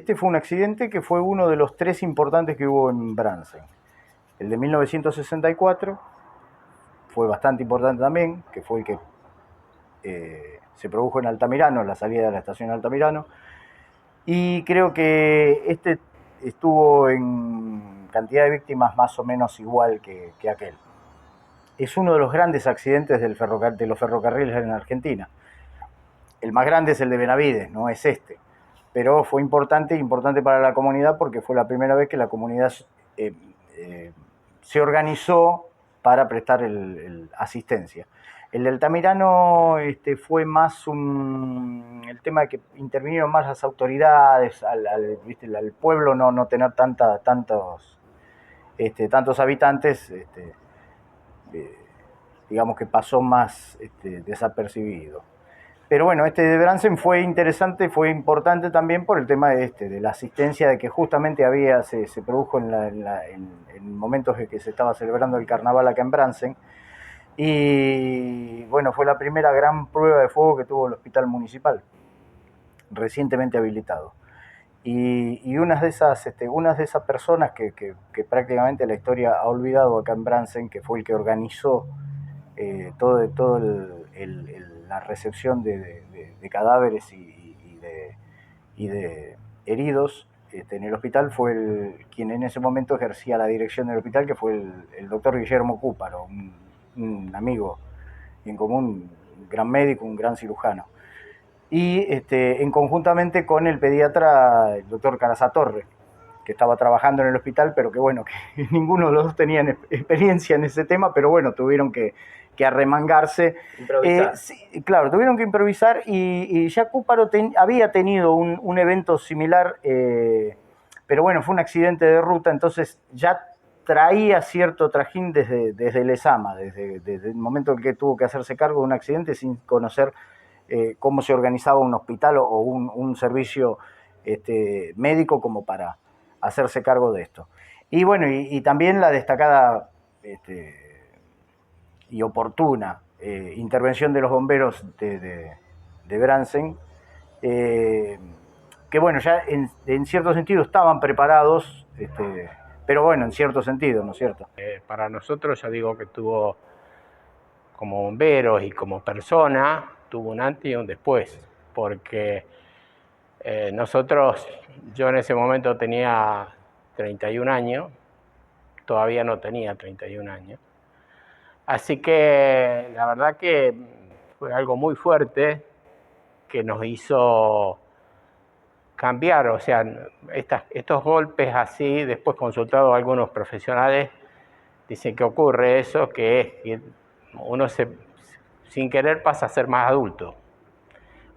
este fue un accidente que fue uno de los 3 importantes que hubo en Bransen. El de 1964 fue bastante importante también, que fue el que se produjo en Altamirano, la salida de la estación de Altamirano. Y creo que este estuvo en cantidad de víctimas más o menos igual que aquel. Es uno de los grandes accidentes de los ferrocarriles en Argentina. El más grande es el de Benavides, no es este. Pero fue importante para la comunidad porque fue la primera vez que la comunidad se organizó para prestar asistencia. El de Altamirano fue más el tema de que intervinieron más las autoridades, al pueblo no tener tantos habitantes, digamos que pasó más desapercibido. Pero bueno, este de Bransen fue interesante, fue importante también por el tema de la asistencia, de que justamente se produjo en momentos en que se estaba celebrando el carnaval acá en Bransen. Y bueno, fue la primera gran prueba de fuego que tuvo el hospital municipal, recientemente habilitado. Y unas de esas personas que prácticamente la historia ha olvidado acá en Bransen, que fue el que organizó todo la recepción de cadáveres y de heridos en el hospital, fue quien en ese momento ejercía la dirección del hospital, que fue el doctor Guillermo Cúparo, un amigo en común, un gran médico, un gran cirujano. Y en conjuntamente con el pediatra, el doctor Carazatorre, que estaba trabajando en el hospital, pero que bueno, que ninguno de los dos tenían experiencia en ese tema, pero bueno, tuvieron que arremangarse. Improvisar. Sí, claro, tuvieron que improvisar y ya Cúparo había tenido un evento similar, pero bueno, fue un accidente de ruta, entonces ya traía cierto trajín desde el ESAMA, desde el momento en que tuvo que hacerse cargo de un accidente sin conocer cómo se organizaba un hospital o un servicio médico como para hacerse cargo de esto. Y bueno, y también la destacada y oportuna intervención de los bomberos de Bransen, que bueno, ya en cierto sentido estaban preparados, pero bueno, en cierto sentido, ¿no es cierto? Para nosotros, ya digo que tuvo, como bomberos y como persona, tuvo un antes y un después, porque yo en ese momento tenía 31 años, todavía no tenía 31 años, así que la verdad que fue algo muy fuerte que nos hizo cambiar, o sea, estos golpes así, después consultado a algunos profesionales, dicen que ocurre eso, que es que uno sin querer pasa a ser más adulto.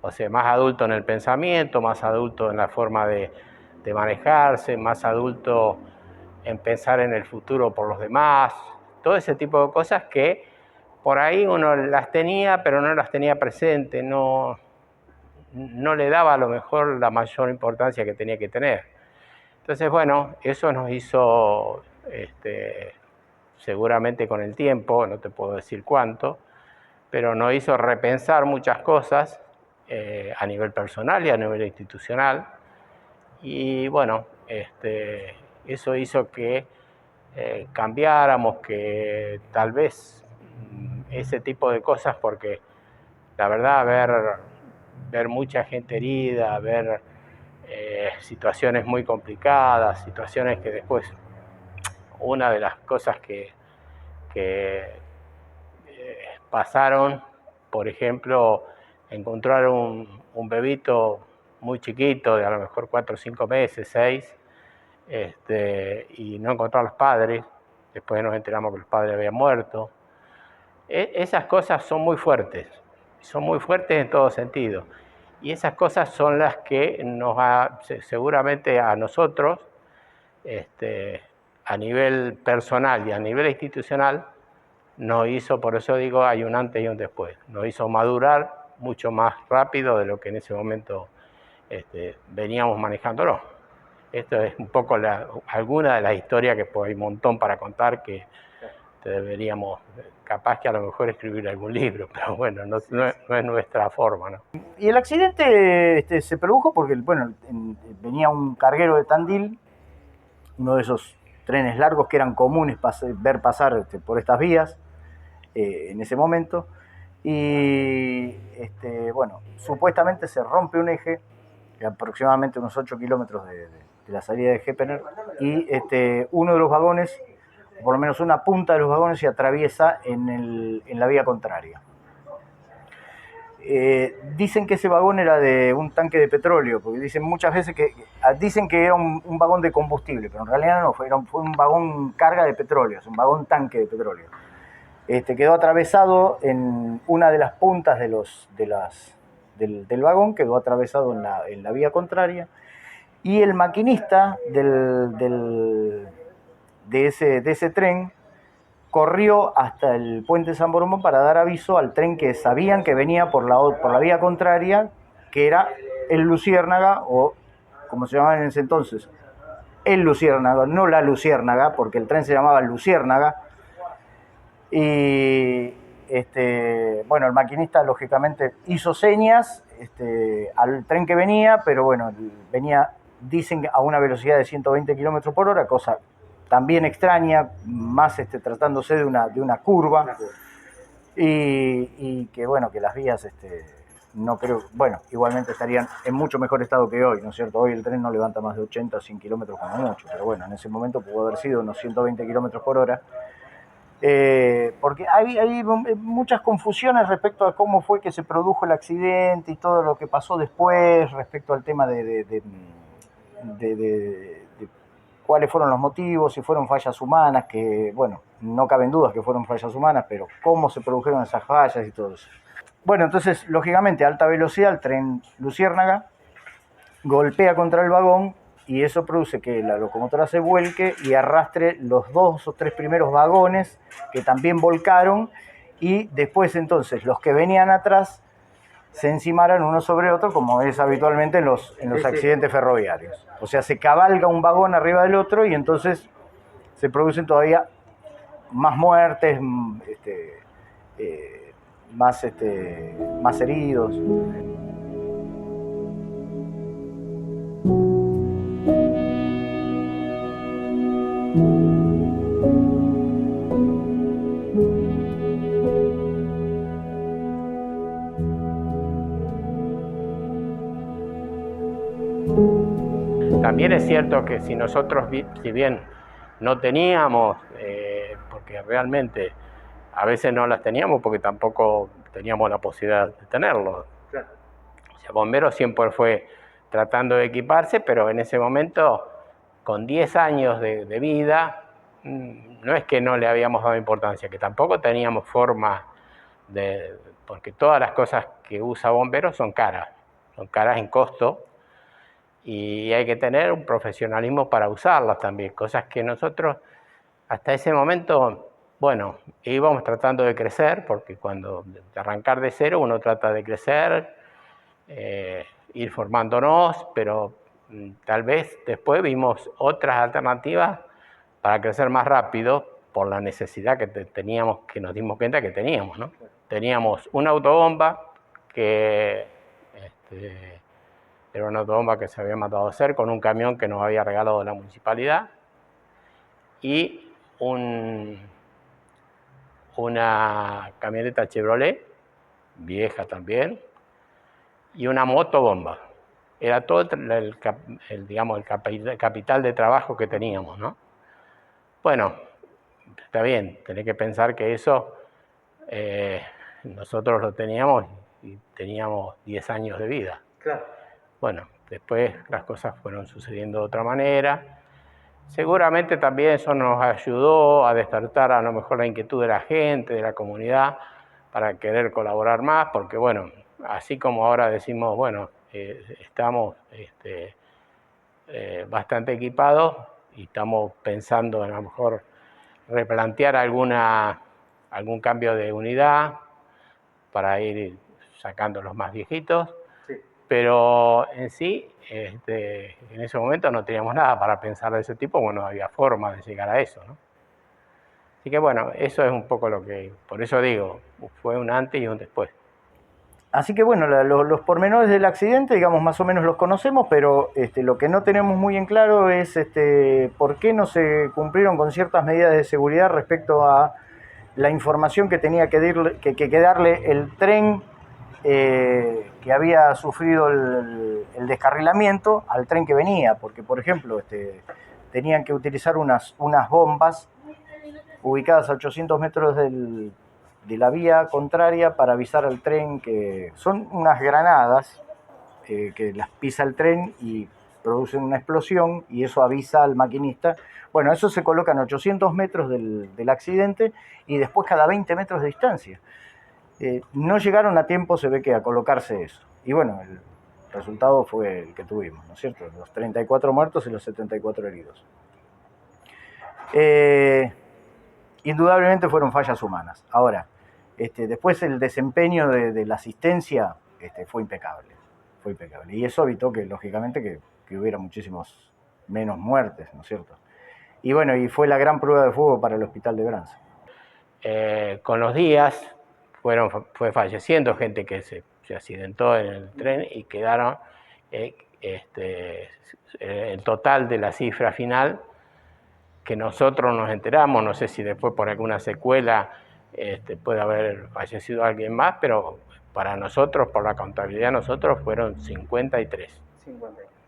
O sea, más adulto en el pensamiento, más adulto en la forma de manejarse, más adulto en pensar en el futuro por los demás, todo ese tipo de cosas que por ahí uno las tenía, pero no las tenía presente, no le daba a lo mejor la mayor importancia que tenía que tener. Entonces, bueno, eso nos hizo, seguramente con el tiempo, no te puedo decir cuánto, pero nos hizo repensar muchas cosas a nivel personal y a nivel institucional. Y bueno, eso hizo que cambiáramos, que tal vez ese tipo de cosas, porque la verdad ver mucha gente herida, ver situaciones muy complicadas, situaciones que después, una de las cosas que pasaron, por ejemplo, encontrar un bebito muy chiquito, de a lo mejor 4 o 5 meses, 6, y no encontrar a los padres, después nos enteramos que los padres habían muerto. Esas cosas son muy fuertes en todo sentido. Y esas cosas son las que seguramente a nosotros, a nivel personal y a nivel institucional, nos hizo, por eso digo, hay un antes y un después, nos hizo madurar mucho más rápido de lo que en ese momento veníamos manejándolo. Esto es un poco alguna de las historias, que pues hay un montón para contar, que deberíamos, capaz que a lo mejor escribir algún libro, pero bueno, no es nuestra forma, ¿no? Y el accidente se produjo porque, bueno, venía un carguero de Tandil, uno de esos trenes largos que eran comunes ver pasar por estas vías en ese momento, y bueno, supuestamente se rompe un eje, aproximadamente unos 8 kilómetros de la salida de Heppener, y uno de los vagones, por lo menos una punta de los vagones, se atraviesa en la vía contraria. Dicen que ese vagón era de un tanque de petróleo, porque dicen muchas veces dicen que era un vagón de combustible, pero en realidad no, fue un vagón carga de petróleo, es un vagón tanque de petróleo. Quedó atravesado en una de las puntas del vagón, quedó atravesado en la vía contraria, y el maquinista de ese tren corrió hasta el puente San Boromón para dar aviso al tren que sabían que venía por la vía contraria, que era el Luciérnaga, o como se llamaba en ese entonces, el Luciérnaga, no la Luciérnaga, porque el tren se llamaba Luciérnaga. Y bueno, el maquinista lógicamente hizo señas al tren que venía, pero bueno, venía, dicen, a una velocidad de 120 kilómetros por hora, cosa también extraña, más tratándose de una curva, y que bueno, que las vías no creo, bueno, igualmente estarían en mucho mejor estado que hoy, ¿no es cierto? Hoy el tren no levanta más de 80 o 100 kilómetros como mucho, pero bueno, en ese momento pudo haber sido unos 120 kilómetros por hora. Porque hay muchas confusiones respecto a cómo fue que se produjo el accidente y todo lo que pasó después respecto al tema de cuáles fueron los motivos, si fueron fallas humanas, que bueno, no caben dudas que fueron fallas humanas, pero cómo se produjeron esas fallas y todo eso. Bueno, entonces, lógicamente, a alta velocidad, el tren Luciérnaga golpea contra el vagón, y eso produce que la locomotora se vuelque y arrastre los 2 o 3 primeros vagones, que también volcaron, y después entonces los que venían atrás se encimaran uno sobre otro, como es habitualmente en los accidentes ferroviarios. O sea, se cabalga un vagón arriba del otro y entonces se producen todavía más muertes, más heridos. También es cierto que si nosotros, si bien no teníamos, porque realmente a veces no las teníamos porque tampoco teníamos la posibilidad de tenerlo. Claro. O sea, Bomberos siempre fue tratando de equiparse, pero en ese momento, con 10 años de vida, no es que no le habíamos dado importancia, que tampoco teníamos forma porque todas las cosas que usa Bomberos son caras en costo, y hay que tener un profesionalismo para usarlas también, cosas que nosotros hasta ese momento, bueno, íbamos tratando de crecer, porque cuando de arrancar de cero uno trata de crecer, ir formándonos, pero tal vez después vimos otras alternativas para crecer más rápido por la necesidad que teníamos, que nos dimos cuenta que teníamos, ¿no? Teníamos una autobomba que era una autobomba que se había mandado a hacer con un camión que nos había regalado la municipalidad, y una camioneta Chevrolet, vieja también, y una motobomba. Era todo digamos, el capital de trabajo que teníamos, ¿no? Bueno, está bien, tenés que pensar que eso nosotros lo teníamos y teníamos 10 años de vida. Claro. Bueno, después las cosas fueron sucediendo de otra manera. Seguramente también eso nos ayudó a despertar a lo mejor la inquietud de la gente, de la comunidad, para querer colaborar más, porque bueno, así como ahora decimos, bueno, estamos bastante equipados y estamos pensando en a lo mejor replantear algún cambio de unidad para ir sacando los más viejitos, sí. Pero en sí, en ese momento no teníamos nada para pensar de ese tipo, bueno, no había forma de llegar a eso, ¿no? Así que bueno, eso es un poco lo que, por eso digo, fue un antes y un después. Así que bueno, los pormenores del accidente, digamos, más o menos los conocemos, pero lo que no tenemos muy en claro es por qué no se cumplieron con ciertas medidas de seguridad respecto a la información que tenía que darle el tren que había sufrido el descarrilamiento al tren que venía, porque por ejemplo tenían que utilizar unas bombas ubicadas a 800 metros de la vía contraria para avisar al tren que son unas granadas que las pisa el tren y producen una explosión y eso avisa al maquinista. Bueno, eso se coloca en 800 metros del accidente y después cada 20 metros de distancia. No llegaron a tiempo, se ve que a colocarse eso. Y bueno, el resultado fue el que tuvimos, ¿no es cierto? Los 34 muertos y los 74 heridos. Indudablemente fueron fallas humanas. Ahora, después el desempeño de la asistencia fue impecable. Fue impecable. Y eso evitó que, lógicamente, que hubiera muchísimos menos muertes, ¿no es cierto? Y bueno, y fue la gran prueba de fuego para el hospital de Brance. Con los días fue falleciendo gente que se accidentó en el tren y quedaron, el total de la cifra final que nosotros nos enteramos, no sé si después por alguna secuela puede haber fallecido alguien más, pero para nosotros, por la contabilidad de nosotros, fueron 53.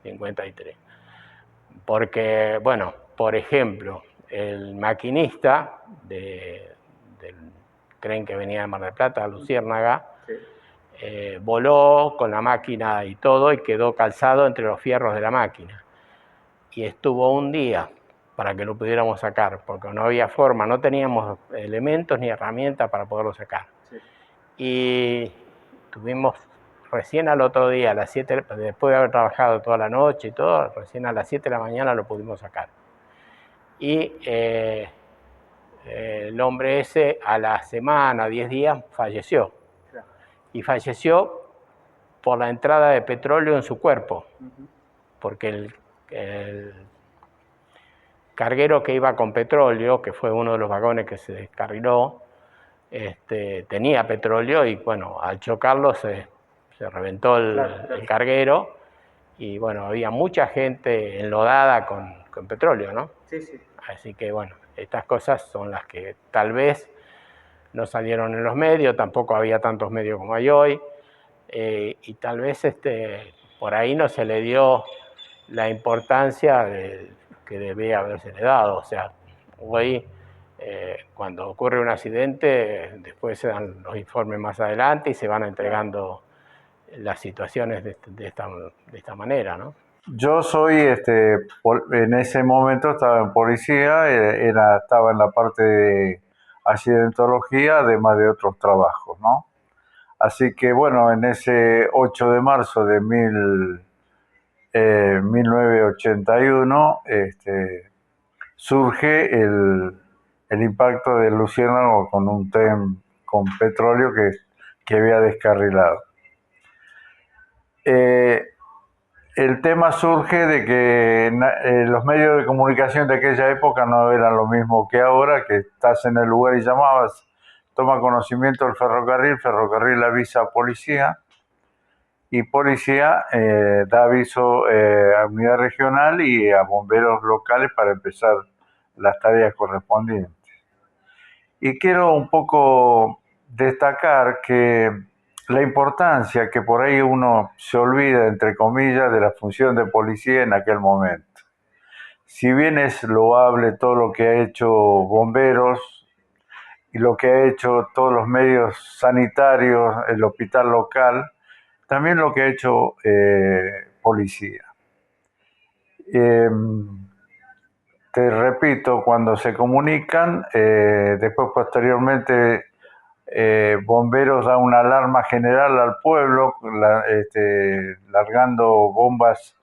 53. Porque, bueno, por ejemplo, el maquinista del tren que venía de Mar del Plata a Luciérnaga, voló con la máquina y todo y quedó calzado entre los fierros de la máquina. Y estuvo un día para que lo pudiéramos sacar, porque no había forma, no teníamos elementos ni herramientas para poderlo sacar. Sí. Y tuvimos recién al otro día, a las 7, después de haber trabajado toda la noche y todo, recién a las 7 de la mañana lo pudimos sacar. Y el hombre ese a la semana, 10 días, falleció. Claro. Y falleció por la entrada de petróleo en su cuerpo, porque el carguero que iba con petróleo, que fue uno de los vagones que se descarriló, tenía petróleo y bueno, al chocarlo se reventó el carguero y bueno, había mucha gente enlodada con petróleo, ¿no? Sí, sí. Así que bueno, estas cosas son las que tal vez no salieron en los medios, tampoco había tantos medios como hay hoy, y tal vez por ahí no se le dio la importancia que debía haberse dado. O sea, hoy cuando ocurre un accidente, después se dan los informes más adelante y se van entregando las situaciones de esta manera, ¿no? Yo soy, en ese momento estaba en policía, estaba en la parte de accidentología, además de otros trabajos, ¿no? Así que bueno, en ese 8 de marzo de 1981 surge el impacto de Luciérnaga con un tren con petróleo que había descarrilado. El tema surge de que los medios de comunicación de aquella época no eran lo mismo que ahora, que estás en el lugar y llamabas, toma conocimiento del ferrocarril avisa a policía y policía da aviso a unidad regional y a bomberos locales para empezar las tareas correspondientes. Y quiero un poco destacar que la importancia que por ahí uno se olvida, entre comillas, de la función de policía en aquel momento. Si bien es loable todo lo que ha hecho bomberos y lo que ha hecho todos los medios sanitarios, el hospital local, también lo que ha hecho policía. Te repito, cuando se comunican, después posteriormente bomberos da una alarma general al pueblo, largando bombas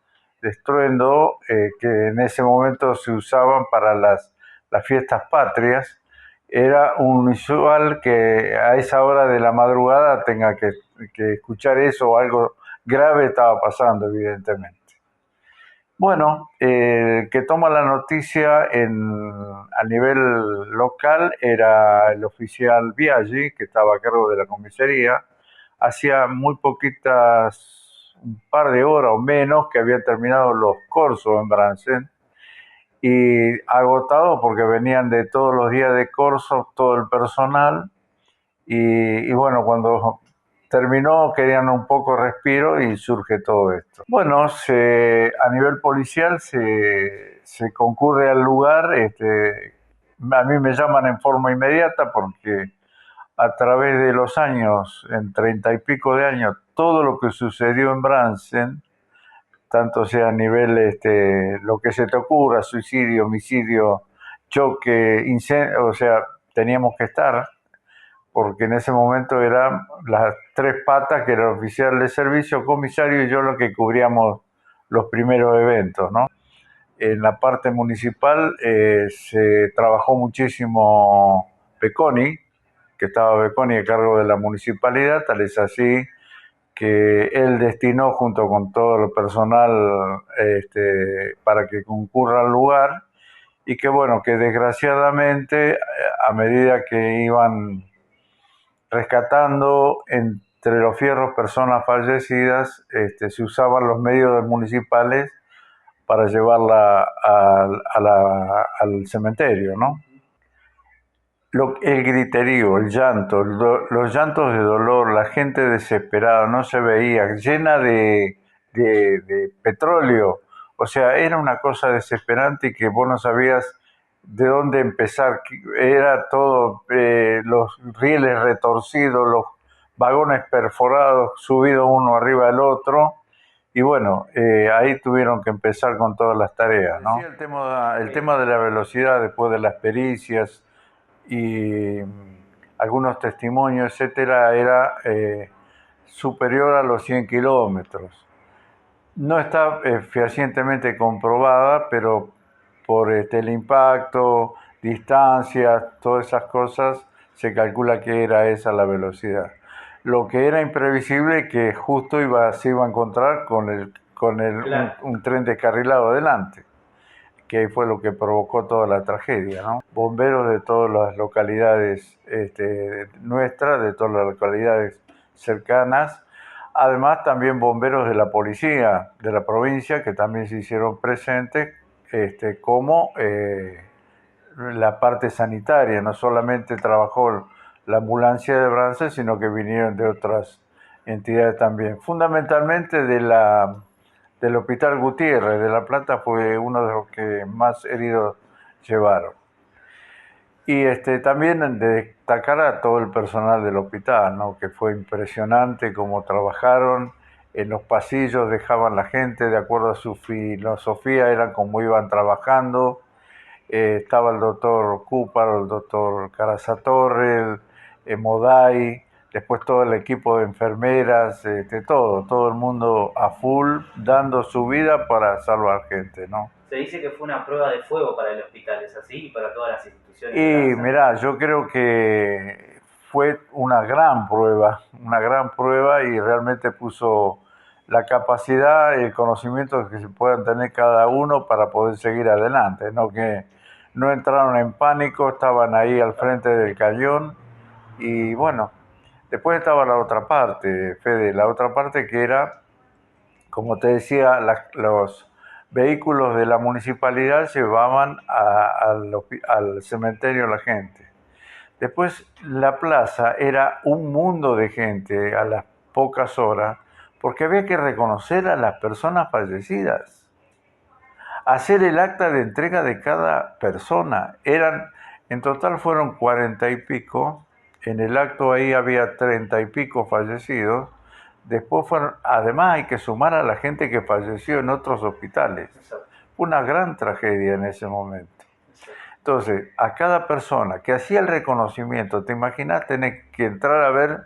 de estruendo que en ese momento se usaban para las fiestas patrias. Era unusual que a esa hora de la madrugada tenga que escuchar eso, o algo grave estaba pasando, evidentemente. Bueno, que toma la noticia a nivel local era el oficial Biaggi, que estaba a cargo de la comisaría. Hacía muy poquitas, un par de horas o menos, que habían terminado los cursos en Bransen y agotados porque venían de todos los días de cursos, todo el personal. Y bueno, cuando terminó querían un poco respiro y surge todo esto. Bueno, a nivel policial se concurre al lugar. A mí me llaman en forma inmediata porque a través de los años, en 30 y pico de años, todo lo que sucedió en Bransen, tanto sea a nivel lo que se te ocurra, suicidio, homicidio, choque, incendio, o sea, teníamos que estar, porque en ese momento eran las tres patas, que era el oficial de servicio, comisario y yo, lo que cubríamos los primeros eventos, ¿no? En la parte municipal se trabajó muchísimo Peconi, que estaba Peconi a cargo de la municipalidad, tal es así que él destinó junto con todo el personal para que concurra al lugar, y que bueno, que desgraciadamente a medida que iban rescatando entre los fierros personas fallecidas, se usaban los medios municipales para llevarla al cementerio, ¿no? El griterío, el llanto, los llantos de dolor, la gente desesperada, no se veía, llena de petróleo. O sea, era una cosa desesperante y que vos no sabías de dónde empezar. Era todo, los rieles retorcidos, los vagones perforados, subidos uno arriba del otro. Y bueno, ahí tuvieron que empezar con todas las tareas, ¿no? Sí, el tema de la velocidad después de las pericias y algunos testimonios, etcétera, era superior a los 100 kilómetros. No está fehacientemente comprobada, pero por el impacto, distancias, todas esas cosas, se calcula que era esa la velocidad. Lo que era imprevisible, que justo se iba a encontrar con Claro. un tren descarrilado adelante, que fue lo que provocó toda la tragedia, ¿no? Bomberos de todas las localidades nuestras, de todas las localidades cercanas. Además, también bomberos de la policía de la provincia, que también se hicieron presentes, como la parte sanitaria. No solamente trabajó la ambulancia de Bransen, sino que vinieron de otras entidades también. Fundamentalmente del Hospital Gutiérrez de La Plata, fue uno de los que más heridos llevaron. Y también de destacar a todo el personal del hospital, ¿no? Que fue impresionante cómo trabajaron. En los pasillos dejaban la gente de acuerdo a su filosofía, eran como iban trabajando. Estaba el doctor Cúparo, el doctor Carazatorre, Moday, después todo el equipo de enfermeras, todo el mundo a full, dando su vida para salvar gente, ¿no? Se dice que fue una prueba de fuego para el hospital, ¿es así? Y para todas las instituciones. Y mirá, yo creo que fue una gran prueba y realmente puso la capacidad y el conocimiento que se puedan tener cada uno para poder seguir adelante, ¿no? Que no entraron en pánico, estaban ahí al frente del cañón. Y bueno, después estaba la otra parte, Fede, la otra parte que era, como te decía, los vehículos de la municipalidad llevaban al cementerio a la gente. Después la plaza era un mundo de gente a las pocas horas, porque había que reconocer a las personas fallecidas, hacer el acta de entrega de cada persona. En total fueron 40 y pico, en el acto ahí había 30 y pico fallecidos. Después además hay que sumar a la gente que falleció en otros hospitales. Fue una gran tragedia en ese momento. Entonces, a cada persona que hacía el reconocimiento, te imaginas tener que entrar a ver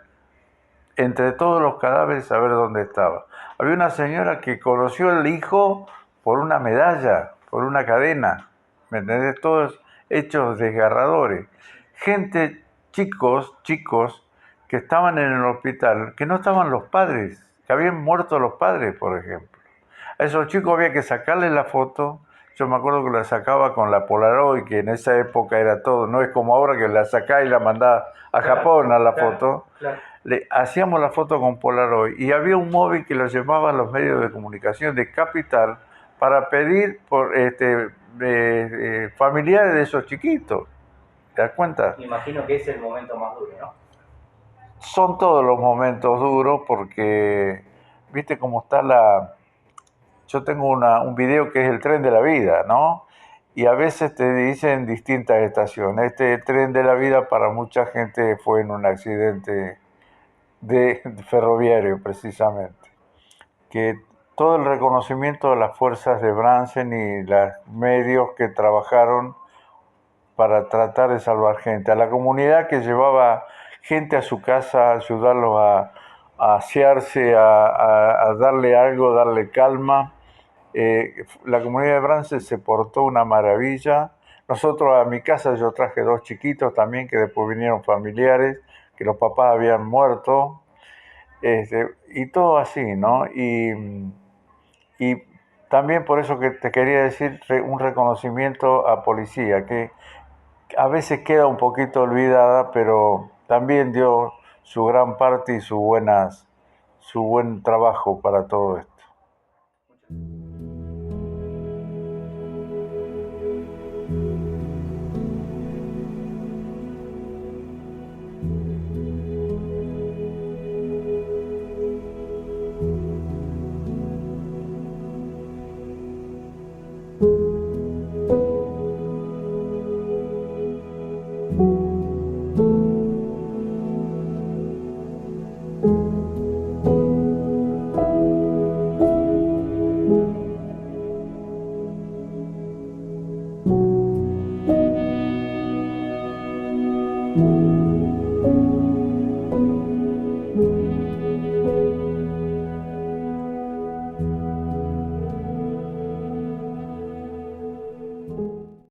entre todos los cadáveres, a ver dónde estaba. Había una señora que conoció al hijo por una medalla, por una cadena, ¿me entendés? Todos hechos desgarradores. Gente, chicos, que estaban en el hospital, que no estaban los padres, que habían muerto los padres, por ejemplo. A esos chicos había que sacarles la foto. Yo me acuerdo que la sacaba con la Polaroid, que en esa época era todo. No es como ahora que la sacás y la mandás a Japón a la foto. Claro. Hacíamos la foto con Polaroid y había un móvil que lo llevaban los medios de comunicación de Capital para pedir por familiares de esos chiquitos. ¿Te das cuenta? Me imagino que es el momento más duro, ¿no? Son todos los momentos duros porque, viste cómo está la... Yo tengo un video que es el tren de la vida, ¿no? Y a veces te dicen distintas estaciones. Este tren de la vida para mucha gente fue en un accidente de ferroviario, precisamente. Que todo el reconocimiento de las fuerzas de Bransen y los medios que trabajaron para tratar de salvar gente. A la comunidad que llevaba gente a su casa, a ayudarlos a asearse, a darle algo, darle calma. La comunidad de Bransen se portó una maravilla. Nosotros a mi casa yo traje 2 chiquitos también que después vinieron familiares, que los papás habían muerto. Y todo así, ¿no? Y también por eso que te quería decir un reconocimiento a policía, que a veces queda un poquito olvidada, pero también dio su gran parte y su buen trabajo para todo esto.